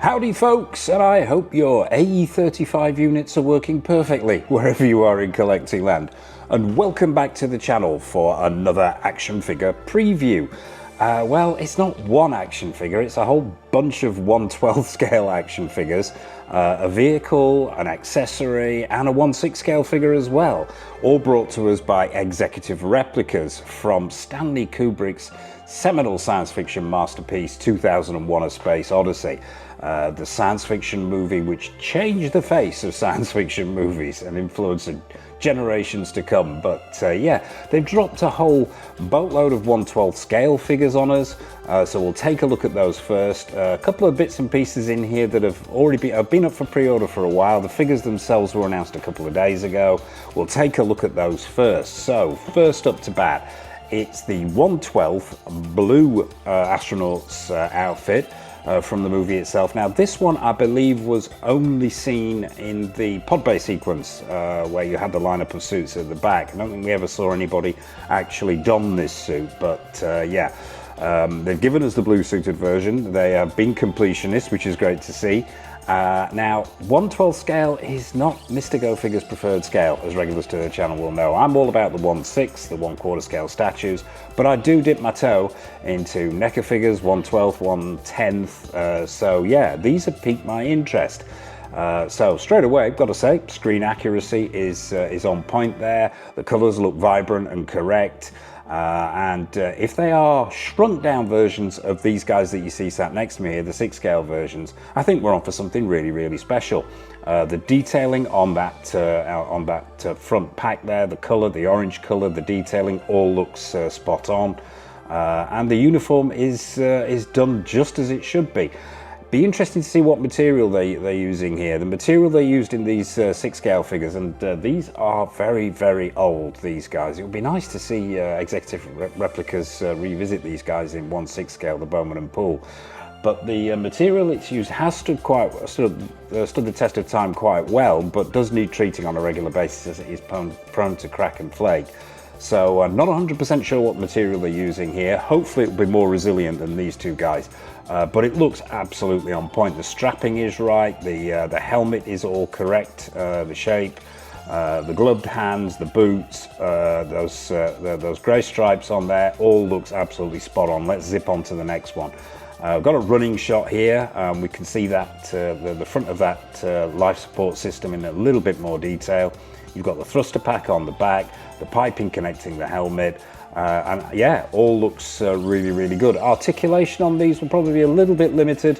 Howdy folks, and I hope your AE35 units are working perfectly wherever you are in collecting land. And welcome back to the channel for another action figure preview. Well, it's not one action figure, it's a whole bunch of 1/12 scale action figures, a vehicle, an accessory, and a 1/6 scale figure as well, all brought to us by Executive Replicas from Stanley Kubrick's seminal science fiction masterpiece 2001: A Space Odyssey. The science fiction movie which changed the face of science fiction movies and influenced generations to come. But yeah, they've dropped a whole boatload of 1/12 scale figures on us, so we'll take a look at those first. A couple of bits and pieces in here that have already been up for pre-order for a while. The figures themselves were announced a couple of days ago. We'll take a look at those first. So first up to bat, it's the 1/12 blue astronaut's outfit from the movie itself. Now this one I believe was only seen in the pod bay sequence where you had the lineup of suits at the back. I don't think we ever saw anybody actually don this suit, but yeah, they've given us the blue suited version. They have been completionists, which is great to see. Now 1/12 scale is not Mr. Go Figure's preferred scale, as regulars to the channel will know. I'm all about the 1/6, the 1/4 scale statues, but I do dip my toe into NECA figures, 1/12, 1/10, so yeah, these have piqued my interest. So straight away, got to say, screen accuracy is on point there. The colours look vibrant and correct. And if they are shrunk down versions of these guys that you see sat next to me here, the 6 scale versions, I think we're on for something really, really special. The detailing on that front pack there, the colour, the orange colour, the detailing all looks spot on. And the uniform is done just as it should be. Be interesting to see what material they're using here. The material they used in these 6 scale figures, and these are very, very old, these guys. It would be nice to see Executive Replicas revisit these guys in 1/6 scale, the Bowman and Poole. But the material it's used has stood the test of time quite well, but does need treating on a regular basis as it is prone to crack and flake. So I'm not 100% sure what material they're using here. Hopefully it'll be more resilient than these two guys. But it looks absolutely on point. The strapping is right, the helmet is all correct, the shape, the gloved hands, the boots, those grey stripes on there, all looks absolutely spot on. Let's zip on to the next one. I've got a running shot here. We can see that the front of that life support system in a little bit more detail. You've got the thruster pack on the back, the piping connecting the helmet, and yeah, all looks really, really good. Articulation on these will probably be a little bit limited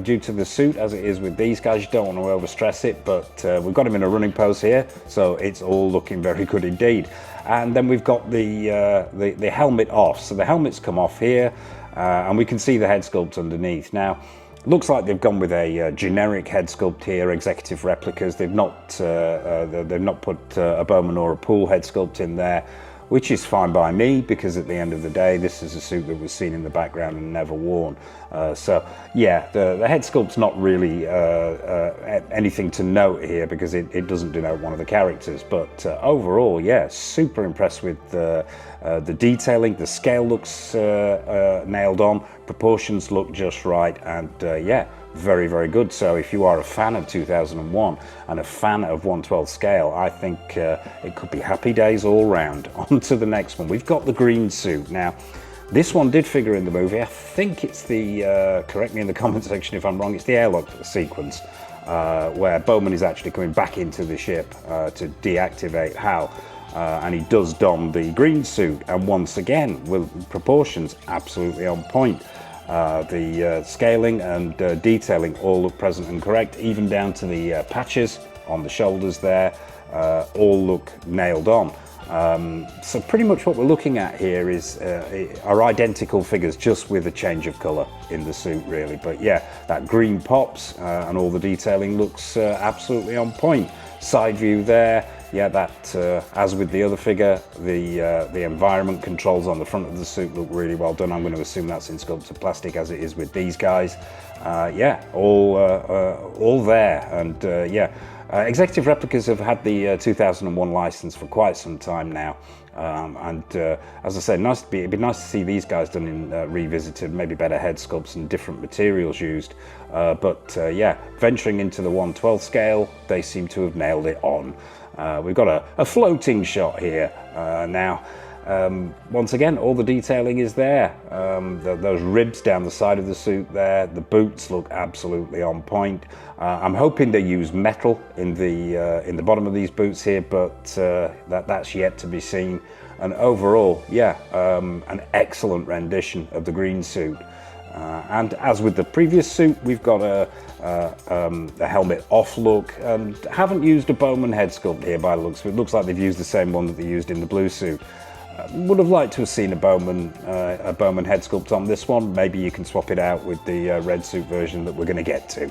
due to the suit, as it is with these guys. You don't want to overstress it, but we've got him in a running pose here, so it's all looking very good indeed. And then we've got the helmet off, so the helmet's come off here, and we can see the head sculpt underneath. Now, looks like they've gone with a generic head sculpt here, Executive Replicas. They've not put a Bowman or a Poole head sculpt in there, which is fine by me, because at the end of the day, this is a suit that was seen in the background and never worn. So yeah, the head sculpt's not really anything to note here, because it doesn't denote one of the characters. But overall, yeah, super impressed with the detailing. The scale looks nailed on, proportions look just right, and yeah, very, very good. So if you are a fan of 2001 and a fan of 1/12 scale, I think it could be happy days all round. On to the next one. We've got the green suit. Now, this one did figure in the movie. I think it's the, correct me in the comment section if I'm wrong, it's the airlock sequence where Bowman is actually coming back into the ship to deactivate HAL. And he does don the green suit, and once again, with proportions absolutely on point. The scaling and detailing all look present and correct, even down to the patches on the shoulders there, all look nailed on. So pretty much what we're looking at here are identical figures, just with a change of colour in the suit, really. But yeah, that green pops, and all the detailing looks absolutely on point. Side view there. Yeah, that, as with the other figure, the environment controls on the front of the suit look really well done. I'm going to assume that's in sculpted plastic, as it is with these guys. Yeah, all there, and yeah, Executive Replicas have had the 2001 license for quite some time now. As I said, it'd be nice to see these guys done in revisited, maybe better head sculpts and different materials used. Yeah, venturing into the 1/12 scale, they seem to have nailed it on. We've got a floating shot here now. Once again, all the detailing is there. Those ribs down the side of the suit there, the boots look absolutely on point. I'm hoping they use metal in the bottom of these boots here, but that's yet to be seen. And overall, yeah, an excellent rendition of the green suit. And as with the previous suit, we've got a helmet off look, and haven't used a Bowman head sculpt here by the looks of it. It looks like they've used the same one that they used in the blue suit. Would have liked to have seen a Bowman head sculpt on this one. Maybe you can swap it out with the red suit version that we're going to get to.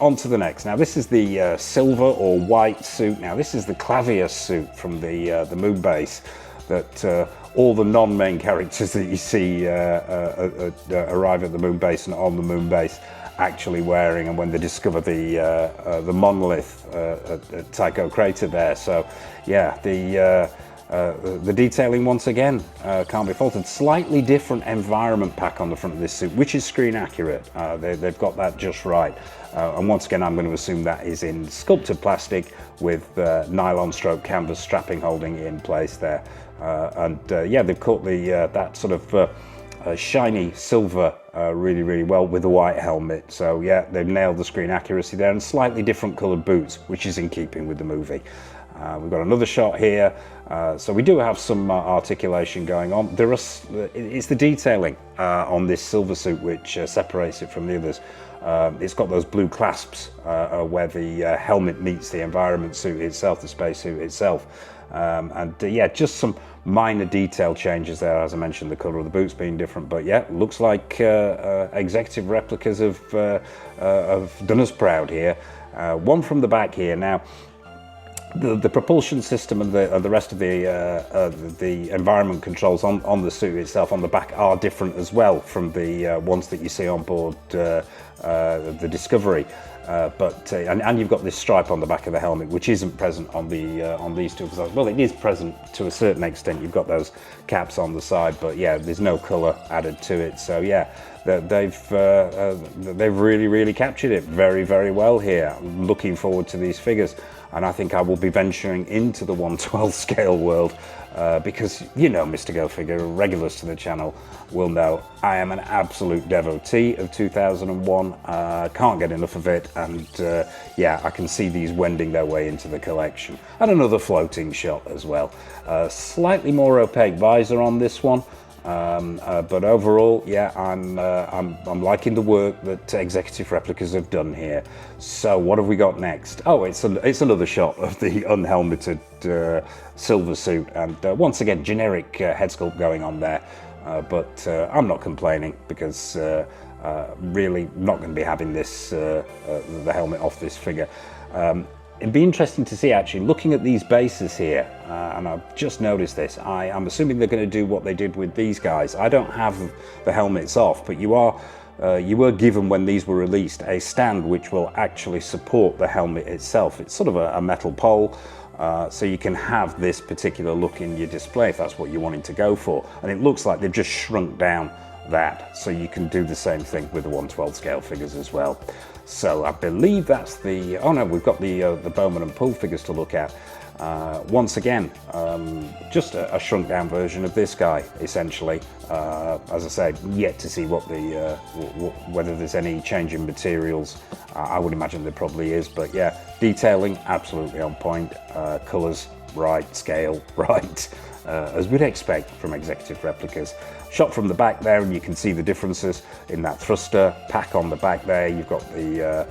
On to the next. Now this is the silver or white suit. Now this is the Clavius suit from the moon base that all the non-main characters that you see arrive at the moon base and on the moon base actually wearing, and when they discover the monolith at Tycho crater there. So yeah, the detailing once again can't be faulted. Slightly different environment pack on the front of this suit, which is screen accurate. They've got that just right. And once again, I'm going to assume that is in sculpted plastic with nylon stroke canvas strapping holding it in place there. Yeah, they've caught that sort of shiny silver really, really well with the white helmet. So yeah, they've nailed the screen accuracy there, and slightly different coloured boots, which is in keeping with the movie. We've got another shot here, so we do have some articulation going on. It's the detailing on this silver suit which separates it from the others. It's got those blue clasps where the helmet meets the environment suit itself, the spacesuit itself. Yeah, just some minor detail changes there, as I mentioned, the colour of the boots being different. But yeah, looks like Executive Replicas have done us proud here. One from the back here now. The propulsion system and the rest of the environment controls on the suit itself on the back are different as well from the ones that you see on board the Discovery. And you've got this stripe on the back of the helmet, which isn't present on these two. Well, it is present to a certain extent. You've got those caps on the side, but yeah, there's no colour added to it. So yeah, they've really, really captured it very, very well here. I'm looking forward to these figures. And I think I will be venturing into the 1/12 scale world because, you know, Mr. Go Figure, regulars to the channel will know I am an absolute devotee of 2001. Can't get enough of it. And yeah, I can see these wending their way into the collection. And another floating shot as well. Slightly more opaque visor on this one. But overall, yeah, I'm liking the work that Executive Replicas have done here. So what have we got next? Oh, it's another shot of the unhelmeted silver suit, and once again, generic head sculpt going on there. But I'm not complaining because really not going to be having this the helmet off this figure. It'd be interesting to see, actually, looking at these bases here, and I've just noticed this, I'm assuming they're going to do what they did with these guys. I don't have the helmets off, but you were given, when these were released, a stand which will actually support the helmet itself. It's sort of a metal pole, so you can have this particular look in your display if that's what you're wanting to go for. And it looks like they've just shrunk down that, so you can do the same thing with the 1/12 scale figures as well. So I believe that's the, oh no, we've got the Bowman and Poole figures to look at. Once again, just a shrunk down version of this guy, essentially. As I say, yet to see what whether there's any change in materials. I would imagine there probably is, but yeah, detailing absolutely on point, colours right, scale right, as we'd expect from Executive Replicas. Shot from the back there, and you can see the differences in that thruster pack on the back there. You've got the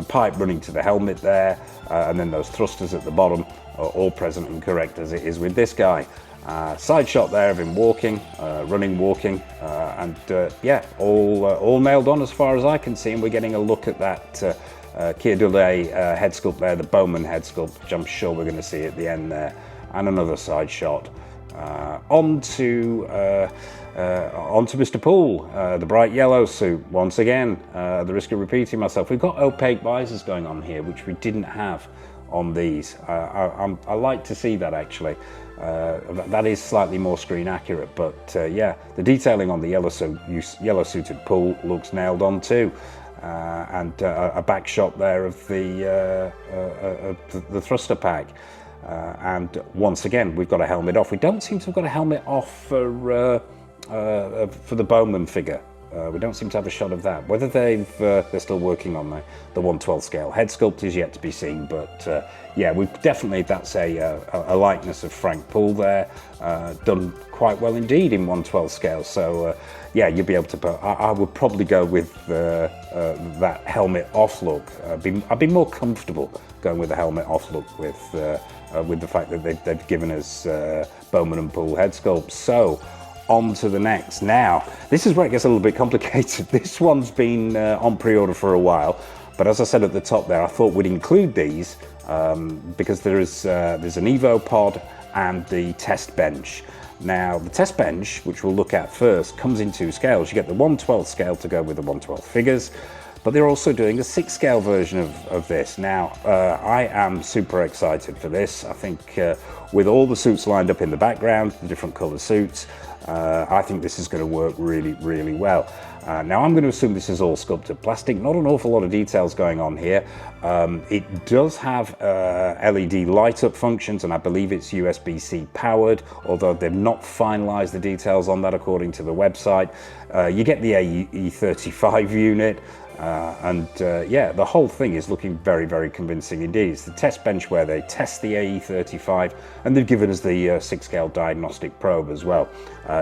pipe running to the helmet there, and then those thrusters at the bottom are all present and correct as it is with this guy. Side shot there of him walking, running, walking, and yeah, all nailed on as far as I can see. And we're getting a look at that Keir Dullea head sculpt there, the Bowman head sculpt, which I'm sure we're going to see at the end there. And another side shot Onto Mr. Poole, the bright yellow suit. Once again, the risk of repeating myself. We've got opaque visors going on here, which we didn't have on these. I like to see that actually. That is slightly more screen accurate, but yeah, the detailing on the yellow suited Poole looks nailed on too. And a back shot there of the thruster pack. And once again, we've got a helmet off. We don't seem to have got a helmet off for the Bowman figure. We don't seem to have a shot of that. Whether they're still working on the 1/12 scale head sculpt is yet to be seen. But yeah, that's a likeness of Frank Poole there, done quite well indeed in 1/12 scale. So yeah, you'll be able to. I would probably go with that helmet off look. I'd be more comfortable going with the helmet off look with the fact that they've given us Bowman and Poole head sculpts. So on to the next. Now, this is where it gets a little bit complicated. This one's been on pre-order for a while, but as I said at the top there, I thought we'd include these because there's an Evo pod and the test bench. Now, the test bench, which we'll look at first, comes in 2 scales. You get the 1/12 scale to go with the 1/12 figures, but they're also doing a 6 scale version of this. Now, I am super excited for this. I think with all the suits lined up in the background, the different color suits, I think this is going to work really, really well. Now, I'm going to assume this is all sculpted plastic. Not an awful lot of details going on here. It does have LED light-up functions, and I believe it's USB-C powered, although they've not finalized the details on that according to the website. You get the AE35 unit. Yeah, the whole thing is looking very, very convincing indeed. It's the test bench where they test the AE35, and they've given us the 6 scale diagnostic probe as well.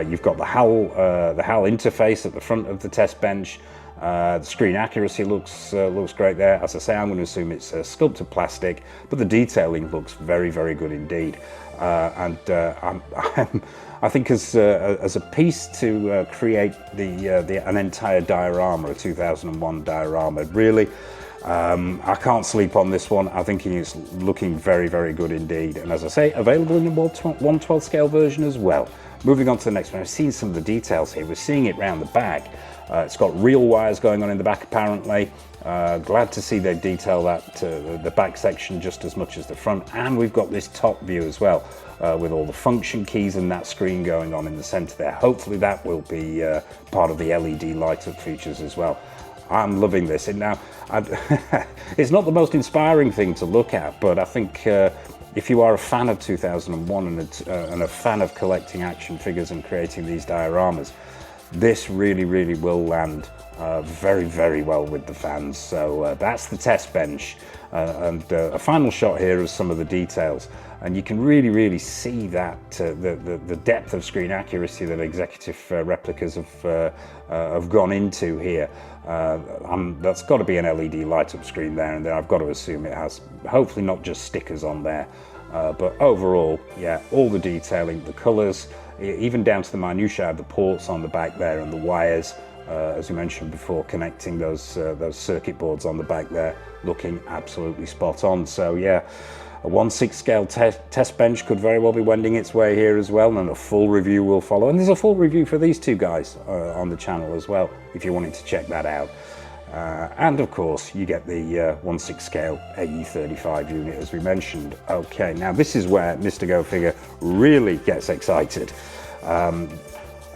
You've got the HAL interface at the front of the test bench. The screen accuracy looks great there. As I say, I'm going to assume it's sculpted plastic, but the detailing looks very, very good indeed. I think as a piece to create an entire diorama, a 2001 diorama, really, I can't sleep on this one. I think it's looking very, very good indeed. And as I say, available in the 1/12 scale version as well. Moving on to the next one, I've seen some of the details here. We're seeing it round the back. It's got real wires going on in the back apparently. Glad to see they detail that the back section just as much as the front, and we've got this top view as well with all the function keys and that screen going on in the center there. Hopefully that will be part of the LED light up features as well. I'm loving this. And now it's not the most inspiring thing to look at, but I think if you are a fan of 2001 and a fan of collecting action figures and creating these dioramas, this really, really will land very, very well with the fans. So that's the test bench, and a final shot here of some of the details, and you can really, really see that the depth of screen accuracy that Executive Replicas have gone into here. That's got to be an LED light-up screen there, and then I've got to assume it has hopefully not just stickers on there, but overall, yeah, all the detailing, the colours, even down to the minutiae of the ports on the back there and the wires, as we mentioned before, connecting those circuit boards on the back there, looking absolutely spot on. So yeah, a 1/6 scale test bench could very well be wending its way here as well, and a full review will follow. And there's a full review for these two guys on the channel as well, if you wanted to check that out. And of course, you get the 1/6 scale AE35 unit, as we mentioned. Okay, now this is where Mr. Go Figure really gets excited.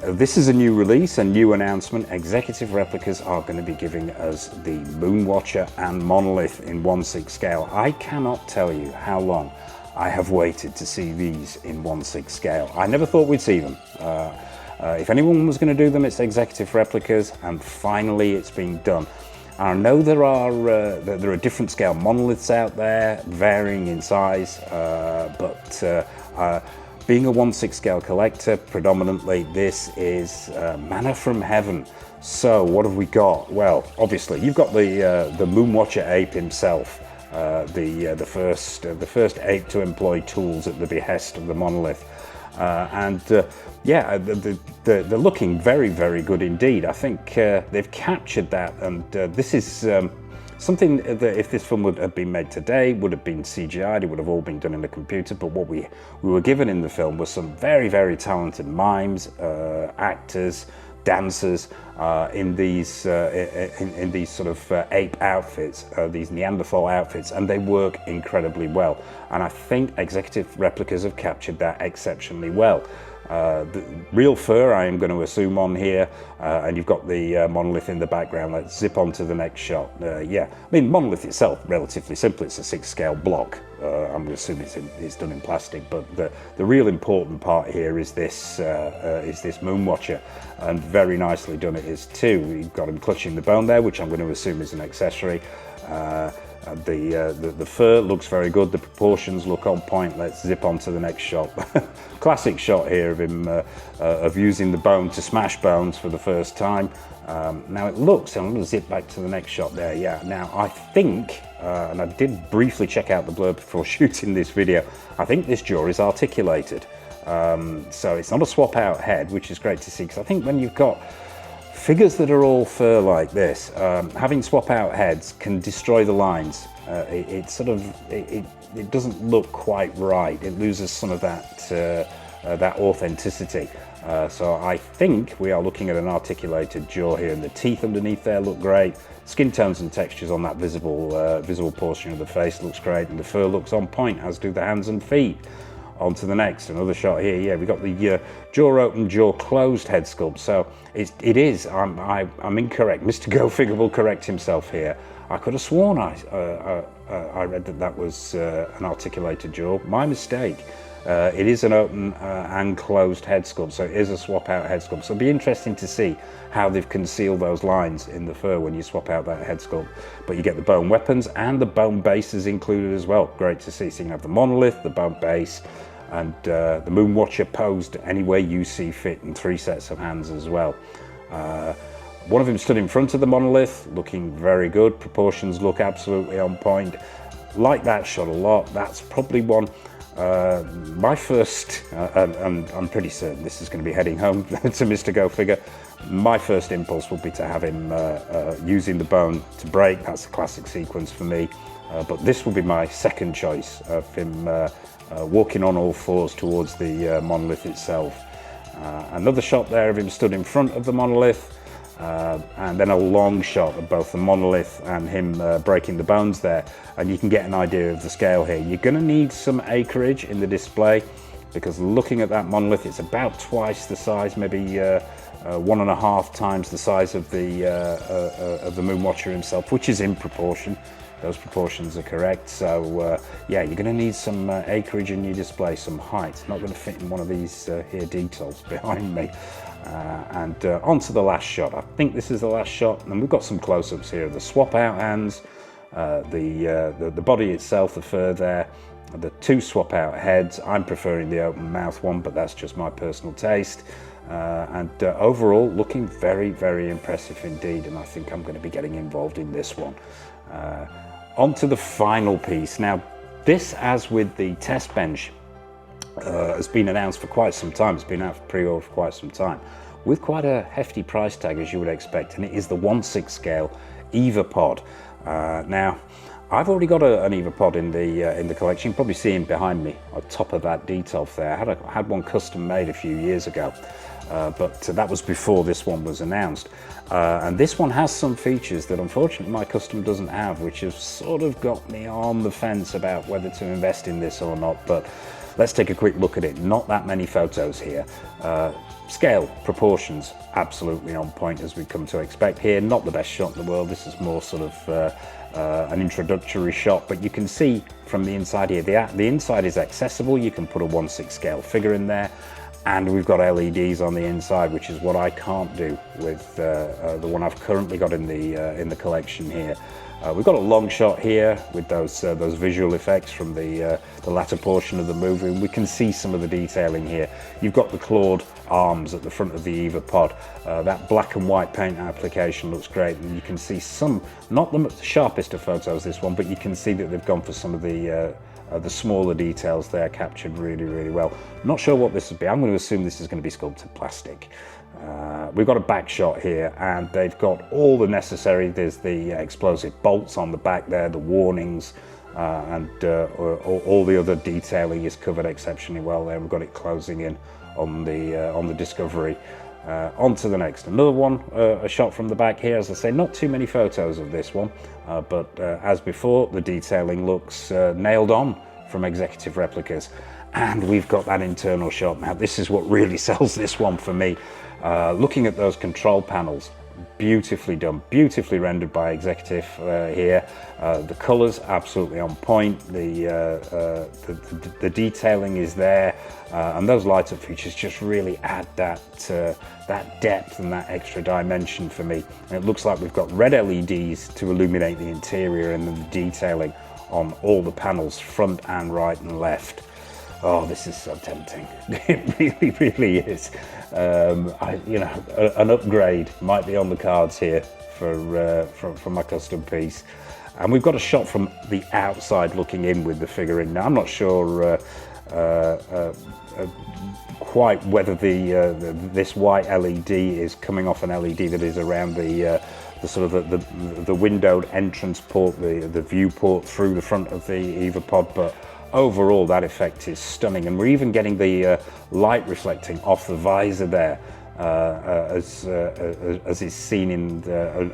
This is a new release, a new announcement. Executive Replicas are going to be giving us the Moonwatcher and Monolith in 1/6 scale. I cannot tell you how long I have waited to see these in 1/6 scale. I never thought we'd see them. If anyone was going to do them, it's Executive Replicas, and finally it's being done. I know there are different scale monoliths out there, varying in size, but being a 1/6 scale collector, predominantly, this is manna from heaven. So what have we got? Well, obviously you've got the Moonwatcher ape himself, the first ape to employ tools at the behest of the monolith. Yeah, they're looking very, very good indeed. I think they've captured that, and this is Something that if this film would have been made today would have been CGI'd, it would have all been done in a computer, but what we were given in the film was some very, very talented mimes, actors, dancers in these sort of ape outfits, these Neanderthal outfits, and they work incredibly well. And I think Executive Replicas have captured that exceptionally well. The real fur, I am going to assume, on here, and you've got the monolith in the background. Let's zip on to the next shot. Yeah, I mean, monolith itself, relatively simple. It's a 6-scale block. I'm assuming it's done in plastic, but the real important part here is this Moonwatcher, and very nicely done it is too. You've got him clutching the bone there, which I'm going to assume is an accessory. The fur looks very good, the proportions look on point. Let's zip on to the next shot. Classic shot here of him of using the bone to smash bones for the first time. Now it looks, and I'm going to zip back to the next shot there, yeah. Now I think, and I did briefly check out the blurb before shooting this video, I think this jaw is articulated. So it's not a swap out head, which is great to see, because I think when you've got figures that are all fur like this, having swap out heads can destroy the lines. It doesn't look quite right. It loses some of that authenticity. So I think we are looking at an articulated jaw here, and the teeth underneath there look great. Skin tones and textures on that visible portion of the face looks great, and the fur looks on point, as do the hands and feet. On to the next, another shot here. Yeah, we've got the jaw open, jaw closed head sculpt. So it is. I'm incorrect. Mr. Go Figure will correct himself here. I could have sworn I read that was an articulated jaw. My mistake. It is an open and closed head sculpt, so it is a swap out head sculpt. So it'll be interesting to see how they've concealed those lines in the fur when you swap out that head sculpt. But you get the bone weapons and the bone bases included as well. Great to see. So you can have the monolith, the bone base, and the Moonwatcher posed any way you see fit, and 3 sets of hands as well. One of them stood in front of the monolith, looking very good. Proportions look absolutely on point. Like that shot a lot. That's probably one. My first, and I'm pretty certain this is going to be heading home to Mr. Go Figure, my first impulse would be to have him using the bone to break. That's a classic sequence for me. But this will be my second choice of him walking on all fours towards the monolith itself. Another shot there of him stood in front of the monolith. And then a long shot of both the monolith and him breaking the bones there, and you can get an idea of the scale here. You're going to need some acreage in the display, because looking at that monolith, it's about twice the size, maybe 1.5 times the size of the Moonwatcher himself, which is in proportion. Those proportions are correct. So yeah, you're going to need some acreage in your display, some height. Not going to fit in one of these here details behind me. And on to the last shot. I think this is the last shot, and we've got some close-ups here of the swap out hands, the body itself, the fur there, the 2 swap out heads. I'm preferring the open mouth one, but that's just my personal taste. And overall looking very, very impressive indeed, and I think I'm going to be getting involved in this one. On to the final piece. Now this, as with the test bench, has been announced for quite some time. It's been out for pre-order for quite some time, with quite a hefty price tag, as you would expect, and it is the 1/6 scale EVA pod. Now I've already got an EVA pod in the collection. You can probably see him behind me on top of that detail there. I had one custom made a few years ago, but that was before this one was announced. And this one has some features that unfortunately my custom doesn't have, which has sort of got me on the fence about whether to invest in this or not. But let's take a quick look at it. Not that many photos here. Scale, proportions, absolutely on point, as we come to expect here. Not the best shot in the world. This is more sort of an introductory shot, but you can see from the inside here, the inside is accessible. You can put a 1/6 scale figure in there, and we've got LEDs on the inside, which is what I can't do with the one I've currently got in the collection here. We've got a long shot here with those visual effects from the latter portion of the movie, and we can see some of the detailing here. You've got the clawed arms at the front of the EVA pod. That black and white paint application looks great, and you can see some, not the sharpest of photos this one, but you can see that they've gone for some of the The smaller details there captured really, really well. Not sure what this would be. I'm going to assume this is going to be sculpted plastic. We've got a back shot here, and they've got all the necessary. There's the explosive bolts on the back there, the warnings, and all the other detailing is covered exceptionally well there. We've got it closing in on the Discovery. On to the next. Another one, a shot from the back here. As I say, not too many photos of this one, but as before, the detailing looks nailed on from Executive Replicas. And we've got that internal shot. Now, this is what really sells this one for me. Looking at those control panels, beautifully done, beautifully rendered by Executive here. The colors absolutely on point. The detailing is there, and those light up features just really add that depth and that extra dimension for me. And it looks like we've got red LEDs to illuminate the interior, and then the detailing on all the panels, front and right and left. Oh, this is so tempting. It really, really is. An upgrade might be on the cards here for my custom piece. And we've got a shot from the outside looking in with the figure in. Now, I'm not sure quite whether this white LED is coming off an LED that is around the sort of the windowed entrance port, the viewport through the front of the EVA pod, but overall that effect is stunning. And we're even getting the light reflecting off the visor there, as is seen in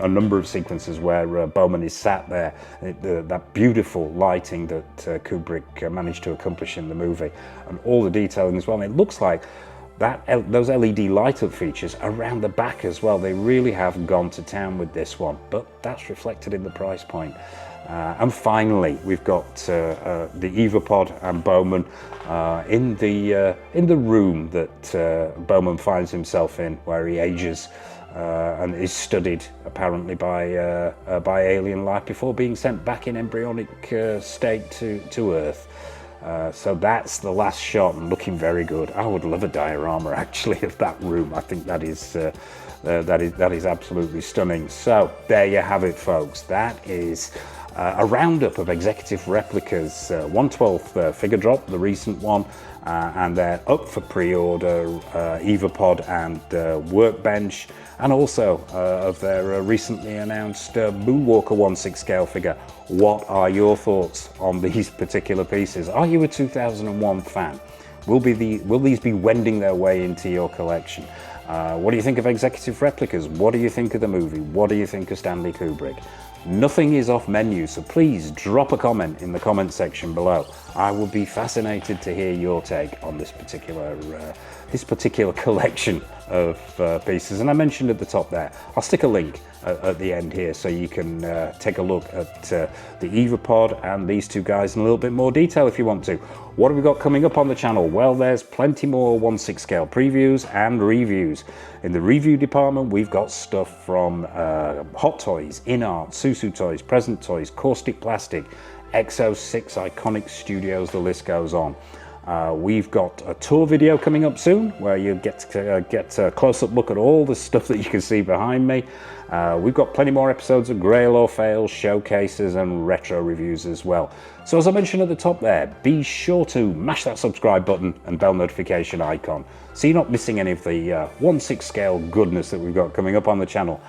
a number of sequences where Bowman is sat there. That beautiful lighting that Kubrick managed to accomplish in the movie, and all the detailing as well. And it looks like those LED light up features around the back as well. They really have gone to town with this one, but that's reflected in the price point. And finally, we've got the EVA pod and Bowman in the room that Bowman finds himself in, where he ages and is studied apparently by alien life before being sent back in embryonic state to Earth. So that's the last shot, and looking very good. I would love a diorama actually of that room. I think that is absolutely stunning. So there you have it, folks. That is a roundup of Executive Replicas 1/12 figure drop, the recent one, and they're up for pre-order, EVA pod and workbench, and also of their recently announced Moonwatcher 1/6 scale figure. What are your thoughts on these particular pieces? Are you a 2001 fan? Will these be wending their way into your collection? What do you think of Executive Replicas? What do you think of the movie? What do you think of Stanley Kubrick? Nothing is off menu, so please drop a comment in the comment section below. I would be fascinated to hear your take on this particular collection of pieces. And I mentioned at the top there, I'll stick a link at the end here so you can take a look at the EVA pod and these two guys in a little bit more detail if you want to. What have we got coming up on the channel? Well, there's plenty more 1/6 scale previews and reviews. In the review department, we've got stuff from Hot Toys, In Art, Susu Toys, Present Toys, Caustic Plastic, Exo6, Iconic Studios, the list goes on. We've got a tour video coming up soon where you get a close-up look at all the stuff that you can see behind me. We've got plenty more episodes of Grail or Fail, showcases and retro reviews as well. So as I mentioned at the top there, be sure to mash that subscribe button and bell notification icon so you're not missing any of the 1/6 scale goodness that we've got coming up on the channel.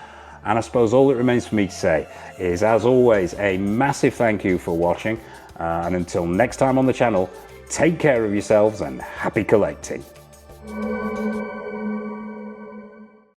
And I suppose all that remains for me to say is, as always, a massive thank you for watching, and until next time on the channel, take care of yourselves and happy collecting.